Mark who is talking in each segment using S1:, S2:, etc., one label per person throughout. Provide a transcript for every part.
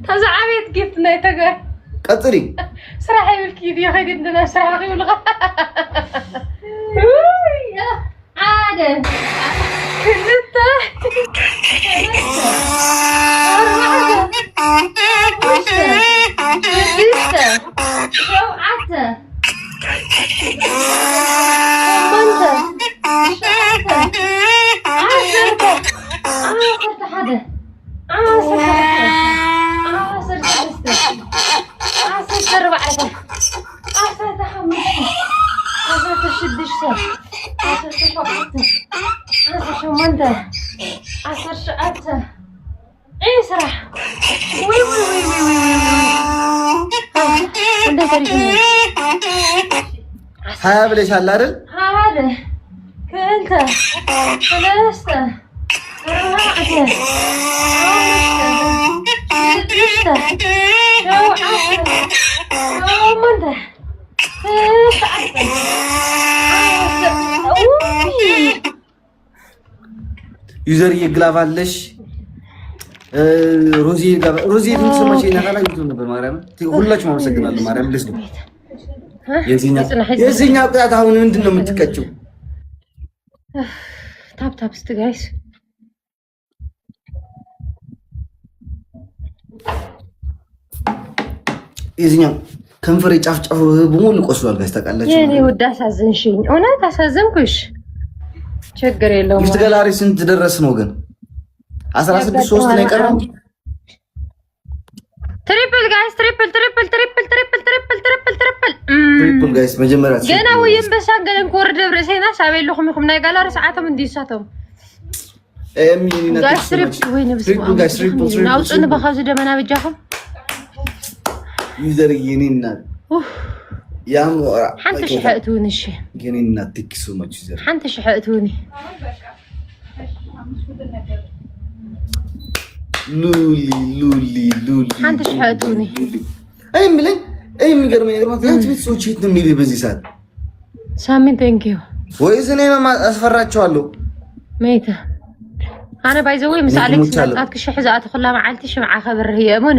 S1: تزعبت جبتنا يتجا
S2: قطري
S1: صراحة بالكيدي يا خيدي عندنا صراحة يقول عادة كنت عصر شقتها ايه صراحة وي وي وي وي وي وي
S2: حابب ليش هالارل
S1: هذا كنت ثلاثة أربعة
S2: يوزر يغلافالش روزي تسمعش هنا قال يقول نبر ماريام ሁላችሁም አመሰግናለሁ ማርያም ልስዱ የዚህኛው ቅጣት አሁን ምንድነው የምትቀጭው
S1: ታፕ እስቲ ጋይስ
S2: የዚህኛው ከንፈሬ ጫፍጫፍ በሙሉ ቆስሏል ጋይስ ታውቃላችሁ
S1: የኔ ውድ አሳዘንሽኝ እውነት አሳዘንኩሽ ችግር የለውም
S2: ሚስት ገላሪ ስንት ደረስ ነው ግን 16 3 ነው የቀረው
S1: ትሪፕል ጋይስ ትሪፕል
S2: ጋይስ መጀመሪያ
S1: ገና ወይም በሳገለን ኮርደ ብረሰና ሳበልኩም ይኩም ናይ ጋላሪ ሰዓቶም እንዲሳቶም
S2: ኤሚኒና ትሪፕል ጋይስ ትሪፕል
S1: ናውጽን በኻዝ ደመና በጃኹም
S2: ዩዘር የኔና ያም
S1: حنت شحقتوني شي
S2: የኔና ትክሱ ማች ዩዘር
S1: حنت شحقتوني
S2: لولي
S1: حنت شحقتوني
S2: اي ملي اي ميغرمي يغرمت انت بيت سوچيت ነው የሚል በዚህ ሰዓት
S1: ሳሚን ቴንኪዩ
S2: ወይስ እኔ አስፈራቸዋለሁ
S1: መይታ አና ባይዘው ምሳሌክ ስላጣት ክሽሕ ዛት ኩላ መዓልቲ ሽምዓ خبر هي እሙን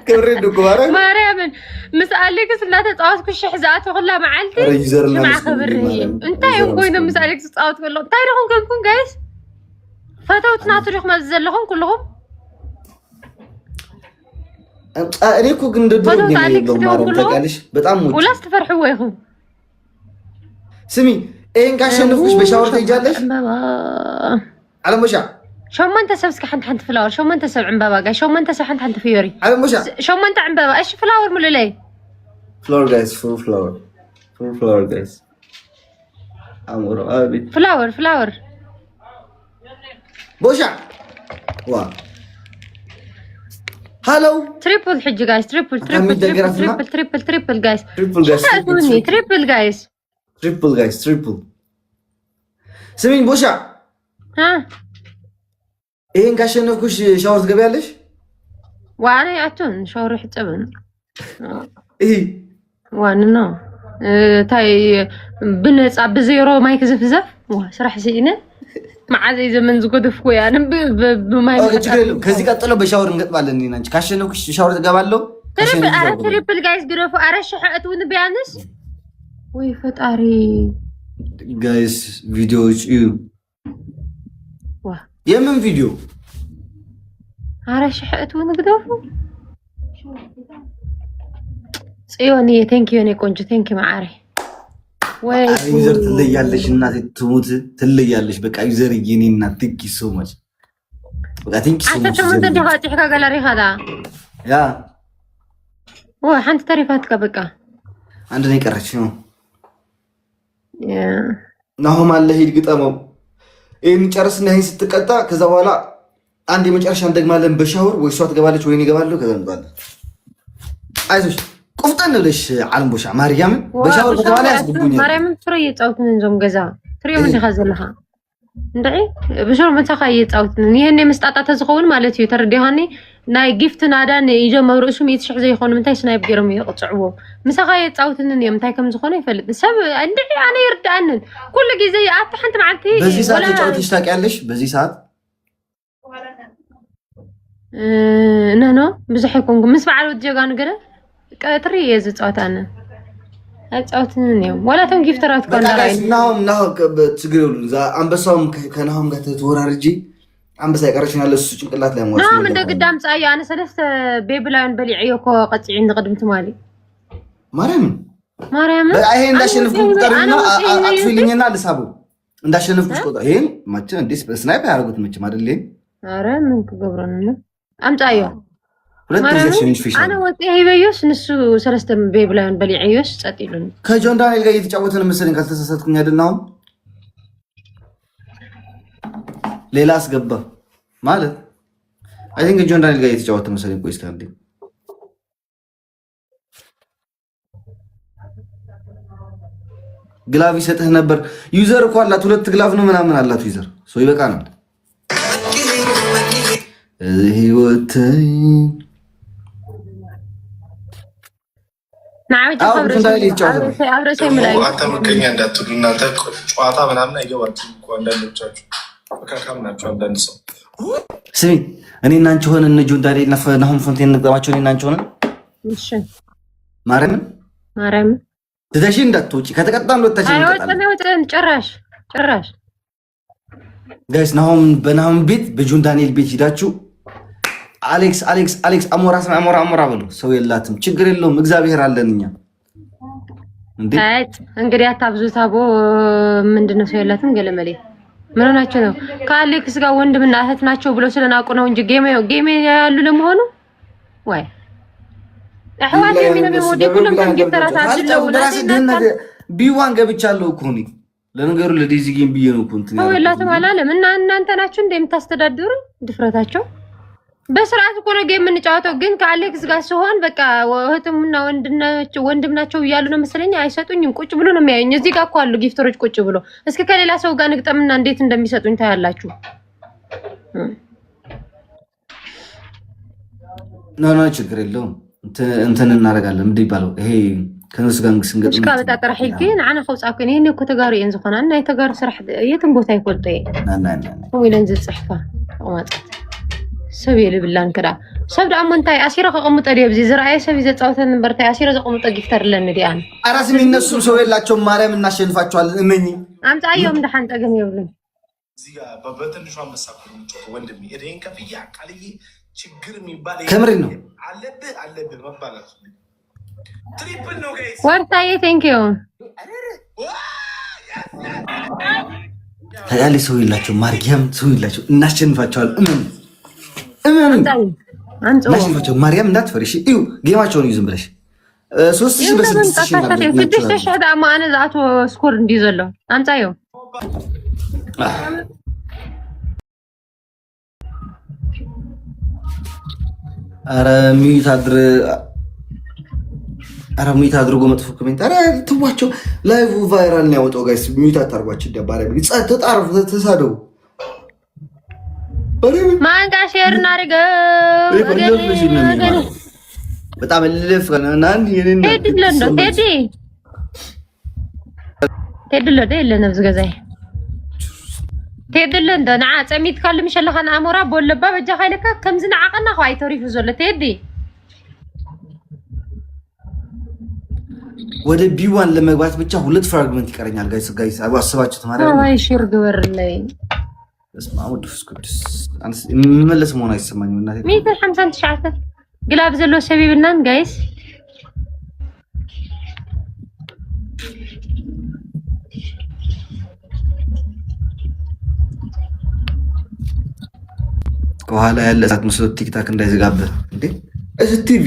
S2: كبرين دوكوارا
S1: مريم مسألك سلاته تصاوت كشح ذاته كلها معلتي مع خبر هي انت يوم كوينه مسألك تصاوت كلهم تايرهم كنكون جايز فاتوا تناطروا ما زلهم كلهم
S2: እኔ እኮ ግን እንደው ነው ማረም ተቃልሽ በጣም ሙት
S1: ወላስ ተፈርሑ ወይኹም
S2: ስሚ ይሄን ካሸነፍኩሽ በሻወር ትሄጃለሽ አለሞሻ
S1: شو ما انت سبسك حنت فلاور شو ما انت سب عنبابا جاي شو ما انت سب حنت فيوري
S2: على مشا
S1: شو ما انت عنبابا ايش فلاور مولو لي
S2: فلاور جايز فول فلاور جايز امور ابي
S1: فلاور
S2: بوشا وا هالو
S1: تريبل حج جايز تريبل جايز
S2: تريبل جايز سمين بوشا
S1: ها
S2: ይሄን ካሸነፍኩሽ ሻወር ትገቢያለሽ
S1: ዋና ያቱን ሻወር ይጥብን ዋና ነው ታይ ብነጻ በዜሮ ማይክ ዝፍዘፍ ስራሕ ሲኢነ ማዓዘይ ዘመን ዝጎደፍኩ ያን በማይክ
S2: ከዚህ ቀጥሎ በሻወር እንገጥባለን እኔና አንቺ ካሸነፍኩሽ ሻወር ትገባለሁ
S1: ትሪፕል ጋይስ ግረፉ አረሽሐቱን ቢያንስ ወይ ፈጣሪ
S2: ጋይስ ቪዲዮዎች እዩ የምን ቪዲዮ
S1: አረሽሐቱን ግደፉ ጽዮኒ ቴንኪዩ ኔ ቆንጆ ቴንኪዩ ማዓሪ ወይ
S2: ዩዘር ትለያለሽ እናቴ ትሙት ትለያለሽ በቃ ዩዘር የኔ እናት ቲንክ ዩ ሶ ማች በቃ ቲንክ ዩ ሶ ማች
S1: አንተ ምን እንደሆነ ተሕካ ጋላሪ ኻዳ
S2: ያ
S1: ወይ አንተ ታሪፋትካ በቃ
S2: አንድ ነው የቀረች ነው ናሆም አለ ሂድ ግጠመው ይሄን ጨርስና ይሄን ስትቀጣ ከዛ በኋላ አንድ የመጨረሻ እንደግማለን በሻወር ወይ እሷ ትገባለች ወይ እኔ እገባለሁ ከዛ እንባለን አይዞሽ ቁፍጠን ብለሽ ዓለም ቦሻ ማርያም በሻወር ከተባለ ያስብጉኛል
S1: ማርያም ፍሬ የጻውትን እንዞም ገዛ ፍሬው ምን ይኸዘልኻ እንደይ በሻወር መታኻ የጻውትን ይሄን የመስጣጣተ ዝኸውን ማለት እዩ ተረዲሃኒ ናይ ጊፍት ናዳን ይጀመሩ እሱም ይትሽሕ ዘይኾን ምንታይ ስናይብ ገይሮም ይቅጽዕዎ ምሳኻ የጻውትን የምታይ ከም ዝኾነ ይፈልጥ ሰብ እንደይ ኣነ ይርዳአንን ኩሉ ግዜ ኣታ ሓንቲ መዓልቲ
S2: በዚህ ሰዓት የጫወትሽ ታውቂያለሽ በዚህ ሰዓት
S1: نحن بزح يكون مس بعد وجهنا نقدر كتري يزتصوتنا أتصوتنا اليوم ولا تم كيف ترى تكون
S2: راين ناهم بتسجلوا إذا عم بسهم كانهم قاعد تورارجي عم بس يقرشنا للسوق ጭንቅላት ላይ ሞስ
S1: ነው من قدام صايا أنا سلست بيبلاين بليعيوكو قطعين قدمت مالي ማርያም
S2: ይሄ እንዳሸነፍኩ ቁጠርና አጥፊልኝና ልሳቡ እንዳሸነፍኩ ቁጠር ይሄን ማቸ እንዴስ በስናይፐር ያደርጉት መቼ አይደል
S1: አረ ምን ከገብረን አምጣዩ
S2: ሁለት ጊዜ ሽንሽፊሽ
S1: አና ወጥ ይበዩስ ንሱ ሰለስተ ቤብላን በሊዕዩስ ጸጥይሉን
S2: ከጆን ዳንኤል ጋር እየተጫወተን መሰለኝ ካልተሳሳትኩኝ አይደልናው ሌላ አስገባ ማለት አይ ቲንክ ጆን ዳንኤል ጋር እየተጫወተን መሰለኝ ቆይስ ካንዲ ግላቭ ይሰጥህ ነበር ዩዘር እኮ አላት ሁለት ግላቭ ነው ምናምን አላት ዩዘር ሶ ይበቃናል ህይወቴ
S1: ናውጭ አብረሰ ይምላል
S3: አታመከኛ እንዳትሉ እናንተ ጨዋታ ምናምን አይገባችሁም እኮ አንዳንዶቻችሁ በካካም ናችሁ አንዳንድ ሰው
S2: ስሚ እኔ እና አንቺ ሆነን እነ ጆን ዳንኤል ናሁም ፎንቴን እንግጠማቸው እኔ እና አንቺ ሆነን
S1: እሺ ማርያም
S2: ትተሽ እንዳትወጪ ከተቀጣን ወጣሽ
S1: አይወጣን ጭራሽ
S2: ጋይስ ናሁም ቤት በጆን ዳንኤል ቤት ሂዳችሁ አሌክስ አሞራ በሉ ሰው የላትም ችግር የለውም እግዚአብሔር አለንኛ እንዴ
S1: እንግዲህ አታብዙት አቦ ምንድነው ሰው የላትም ገለመሌ ምን ሆናችሁ ነው ከአሌክስ ጋር ወንድምና እህት ናቸው ብለው ስለናቁ ነው እንጂ ጌም ያሉ ለመሆኑ ወይ አህዋት የሚነው ወዲ ሁሉም ከንገተራት አድለው
S2: ቢዋን ገብቻለሁ እኮ ነው ለነገሩ ለዲዚ ጌም ብዬ ነው ኮንቲኒ
S1: ነው የላትም አላለም እና እናንተ ናችሁ እንደምታስተዳድሩ ድፍረታቸው በስርዓት እኮ ነው ጌም የምንጫወተው ግን ከአሌክስ ጋር ሲሆን በቃ እህቱምና ወንድም ናቸው እያሉ ነው መሰለኝ አይሰጡኝም ቁጭ ብሎ ነው የሚያዩኝ እዚህ ጋር እኮ አሉ ጊፍተሮች ቁጭ ብሎ እስኪ ከሌላ ሰው ጋር ንግጠምና እንዴት እንደሚሰጡኝ ታያላችሁ
S2: ኖ ችግር የለውም እንትን እናደርጋለን ምንድን ይባለው ይሄ ከነሱ ጋር እንግስንገጥ
S1: እስካ በጣጥራ ሒልኪን አና ኸውጻኩ እኔ እኮ ተጋሩ የን ዝኾና እና የተጋሩ ስራሕ የትም ቦታ ይፈልጦ ወይለን ዝጽሕፋ ተቀማጥ ሰብ ይልብላን ከዳ ሰብ ዳሞ እንታይ አሲራ ከቀምጠ ዲብዚ ዝራአይ ሰብ ይዘጻውተን በርታይ አሲራ ዘቀምጠ ጊፍተር ለን ዲያን
S2: አራስ የሚነሱ ሰው የላቸው ማርያም እናሸንፋቸዋለን እመኝ
S1: አምጣዮም እንደሃን ጠገም ይብልን
S3: እዚህ ጋር በበትንሹ አንበሳኩ ወንድም እዴን ከፍያ ቃልዬ ችግር የሚባል
S2: ከምሪ ነው
S3: አለብህ መባላት ትሪፕል ነው ጋይስ
S1: ወርታዬ ቴንክ ዩ
S2: ታያሊ ሰው የላቸው ማርያም ሰው የላቸው እናሸንፋቸዋለን እናሸንፋቸው ማርያም እንዳትፈሪ እሺ እዩ ጌማቸውን ይዝም ብለሽ 3000
S1: በ6000 ዳማ አነ ዛቶ ስኮር እንዲዘሎ አምጣዩ
S2: አረ ሚት አድርጎ መጥፎ ኮሜንት አረ ትዋቸው ላይቭ ቫይራል ነው ያወጣው ጋይስ ሚት አታርጓቸው ደባሪ ተጣርፉ ተሳደቡ
S1: ማንጋ ሼር እናድርገው
S2: በጣም ልፍ ከናን ይሄን
S1: ቴዲ ለነ ዝገዛይ ቴዲ ለንደ ንዓ ፀሚት ካልም ሸለኻን አሞራ ቦለባ በጃ ኻይለካ ከምዝ ንዓቀና ኸ አይተሪፉ ዘሎ ቴዲ
S2: ወደ ቢዋን ለመግባት ብቻ ሁለት ፍራግመንት ይቀረኛል ጋይስ አስባችሁት ማለት ነው
S1: አይ ሼር ግበርልኝ
S2: እስማው ድስኩድስ አንስ መለስ መሆን አይሰማኝም እናቴ
S1: 159 ግላብ ዘሎ ሰቢብናን ጋይስ
S2: ከኋላ ያለ ሰዓት መስሎ ቲክታክ እንዳይዘጋብህ እንዴ እስ ቲቪ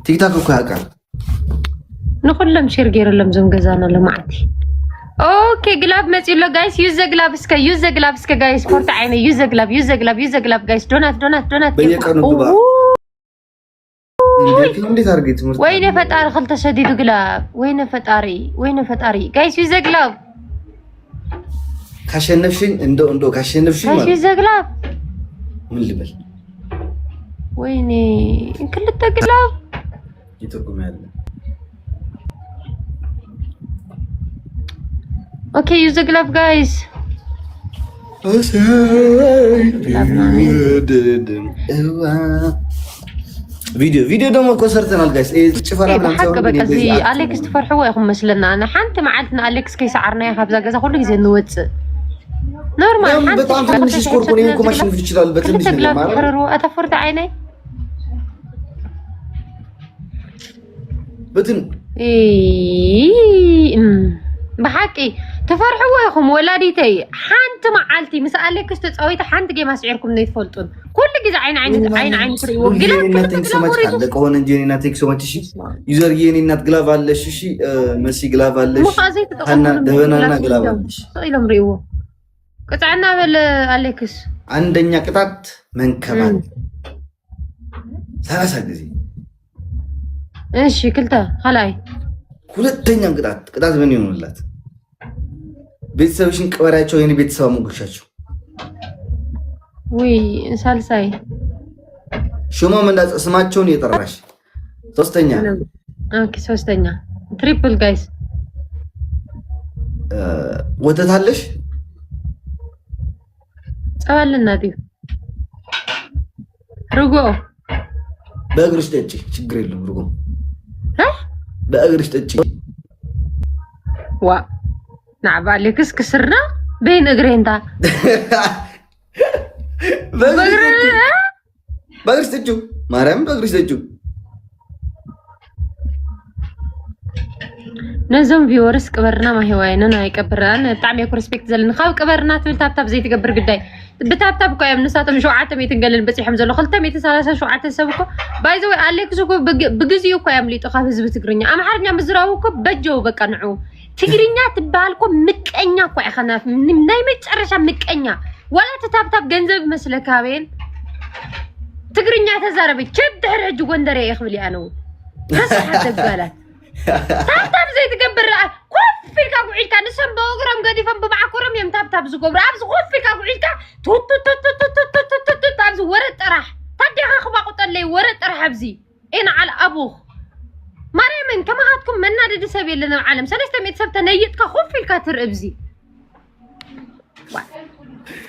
S2: ቲክታክ እኮ ያውቃል
S1: ንኩለም ሼር ገይረለም ዞም ገዛና ለማዓቲ ኦኬ ግላብ መጽሎ ጋይስ ዩዝ ዘ ግላብ እስከ ጋይስ ፎርታ አይነ ዩዝ ዘ ግላብ ጋይስ ዶናት
S2: በየቀኑ ግባ እንዴት አርገ ትምርት
S1: ወይኔ ፈጣሪ خلተ ሰዲዱ ግላብ ወይኔ ፈጣሪ ጋይስ ዩዝ ዘ ግላብ
S2: ካሸነፍሽኝ እንዶ ካሸነፍሽኝ
S1: ማለት ዩዝ ዘ ግላብ
S2: ምን ልበል
S1: ወይኔ እንክልተ ግላብ
S2: ይተቁም ያለ
S1: Okay, use the glove, guys.
S2: ቪዲዮ ደግሞ እኮ ሰርተናል ጋይስ። ጭፈራ
S1: حق በቃ እዚ አሌክስ ትፈርሕዎ ይኹም መስለና ኣነ ሓንቲ መዓልትና አሌክስ ከይሰዓርና ካብዛ ገዛ ኩሉ ግዜ እንወፅእ ኖርማል ሓንቲ
S2: በጣም ትንሽ ስኮር ኮኔ እኮ ማሽነፍ ይችላል በትንሽ ነገር ማለት
S1: ነው አተፈርተ አይነይ
S2: በትን
S1: بحقي تفرحوا ياكم ولاديتي حنت معالتي مس أليكس تسويت حنت جي ما سعركم نيتفولتون كل جزء عين تريو
S2: جينا تيك سو ماتش عندك هون جينا تيك سو ماتش شي يوزر جينا تجلاف على شي مسي جلاف على شي انا دهنا جلاف
S1: صايلهم ريو قطعنا بالأليكس
S2: عندنا قطعت من كمان ثلاثة جزي
S1: ايش كلتا خلاي
S2: ሁለተኛ ቅጣት ምን ይሆንላት? ቤተሰብሽን ቀበራቸው የኔ ቤተሰብ ሙግሻቸው
S1: ወይ ሳልሳይ
S2: ሹማም እንዳጽ ስማቸውን እየጠራሽ ሶስተኛ
S1: ኦኬ ሶስተኛ ትሪፕል ጋይስ
S2: ወተታለሽ
S1: ጸባልና ዲው ሩጎ
S2: በእግርሽ ጠጪ ችግር የለም ሩጎ በእግርሽ ጠጪ
S1: ዋ ናባሌክስ ክስርና በይን እግሬንታ
S2: በእግርሽ ጠጪ ማርያም በእግርሽ ጠጪ
S1: ነዞም ቪወርስ ቅበርና ማህዋይነን አይቀብራን በጣም የኮርስፔክት ዘለና ካብ ቅበርና ትብል ታብታብ ዘይ ትገብር ግዳይ بتابتاب كايم نساتم شوعات ميت نقلل بس يحمز الله خلته ميت سالسة شوعات سبكو بايزوي أليكس وكو بجزيو كايم لي تخاف زب تقرنيا أما حرنيا مزراوكو بجو بكنعو تقرنيا تبالكو مكأنيا كوي خناف من نايمة ترشا مكأنيا ولا تتابتاب جنزب مثل كابين تقرنيا تزاربي شد هرج وندري يخبلي أنا بس حتى قالت تابتاب زي تقبر كوفي كابو عيد كان نسم بوغرام قادي فم بمعكورم يم تابتاب زقوب رابز كوفي كابو عيد كان توت توت توت توت توت توت توت توت تابز ورد طرح تدي خاخبا قطن لي ورد طرح بزي إن على أبوخ مريم كما هاتكم منا دي سبيل لنا العالم سلسة ميت سبتا نيتك خوفي الكاتر ابزي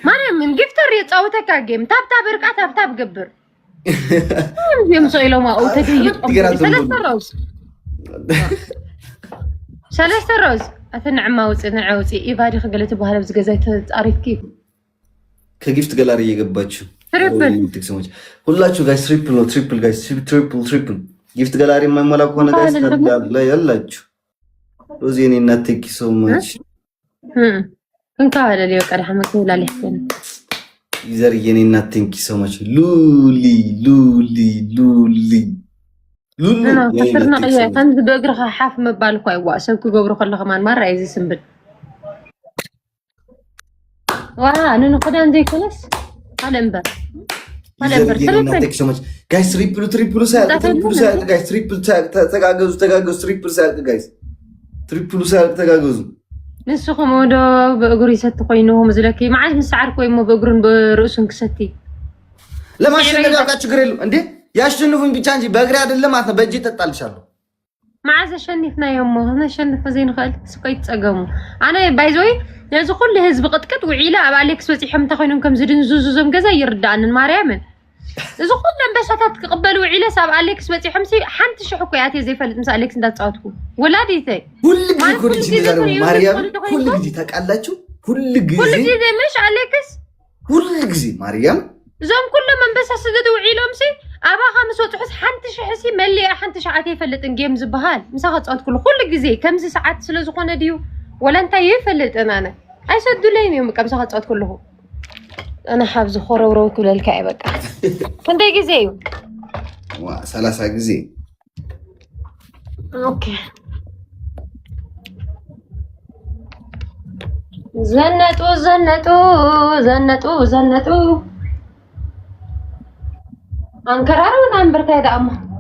S1: مريم من جفتر يتصاوتك جيم تابتاب ركع تابتاب قبر يمسو ما أو تديت سلسة روز سلسة روز أتنعم نعوتي إيفادي خجلت بهلا بس جزايت تعرف كيف
S2: كجيفت جالاري يجبتشو تريبل كلاتشو جايز تريبل جايز تريبل جيفت جالاري ما ملاك هنا جايز لا يلاتشو روزيني ناتيكي سو ماتش
S1: كنت على اليوم كده حمك ولا لحسن
S2: يزاريني ناتيكي سو ماتش لولي
S1: أنا كسرنا قيا كان بقرها حاف مبالك ويوا سوكو قبرو خلنا كمان مرة يزي سنبل واه أنا نقدر عندي كنس هذا إمبر
S2: guys triple سال guys triple سال تجاوزوا
S1: نسخو مودا بقري ست قينوهم زلكي ما عاد نسعر كوي مو بقرن برؤسهم كستي
S2: لا ما شنو نقدر تشكريلو عندي ያሸንፉኝ ብቻ እንጂ በእግሬ አይደለም ማለት ነው በእጄ ተጣልሻለሁ
S1: ማዓዝ አሸንፍና የሞ እنا አሸንፈ ዘይን ኸል ስቆይ ጸገሙ አና ባይዞይ ለዚ ኩሉ ህዝብ ቅጥቅጥ ውዒላ አብ አሌክስ ወፂሕም ተኾይኖም ከም ዝድንዙዙዞም ገዛ ይርዳእንን ማርያምን እዚ ኩሉ አንበሳታት ክቅበሉ ውዒላ ሳብ አሌክስ ወፂሕም ሲ ሓንቲ ሽሕ ኮያት ዘይፈልጥ ምስ አሌክስ እንዳጻወትኩ ወላዲተይ
S2: ሁሉ ጊዜ ኮሪንስ እንደዛው ማርያም ሁሉ ጊዜ ታቃላችሁ ሁሉ ጊዜ
S1: መሽ አሌክስ
S2: ሁሉ ጊዜ ማርያም
S1: ዞም ኩሉ አንበሳ ስደዱ ውዒሎም ሲ أبا خمس وتحس حنتش حسي ملي حنتش عاتي فلت إن جيمز بهال مساحة صوت كل جزء كم ساعات سلزقنا ديو ولا أنت يفلت أنا أي صد لين يوم كم مساحة صوت كله أنا حافظ خورة وروت ولا الكعبة كنت جزء
S2: ثلاثة جزء
S1: أوكي زنتو أنكرار ولا أنبرت هذا أمه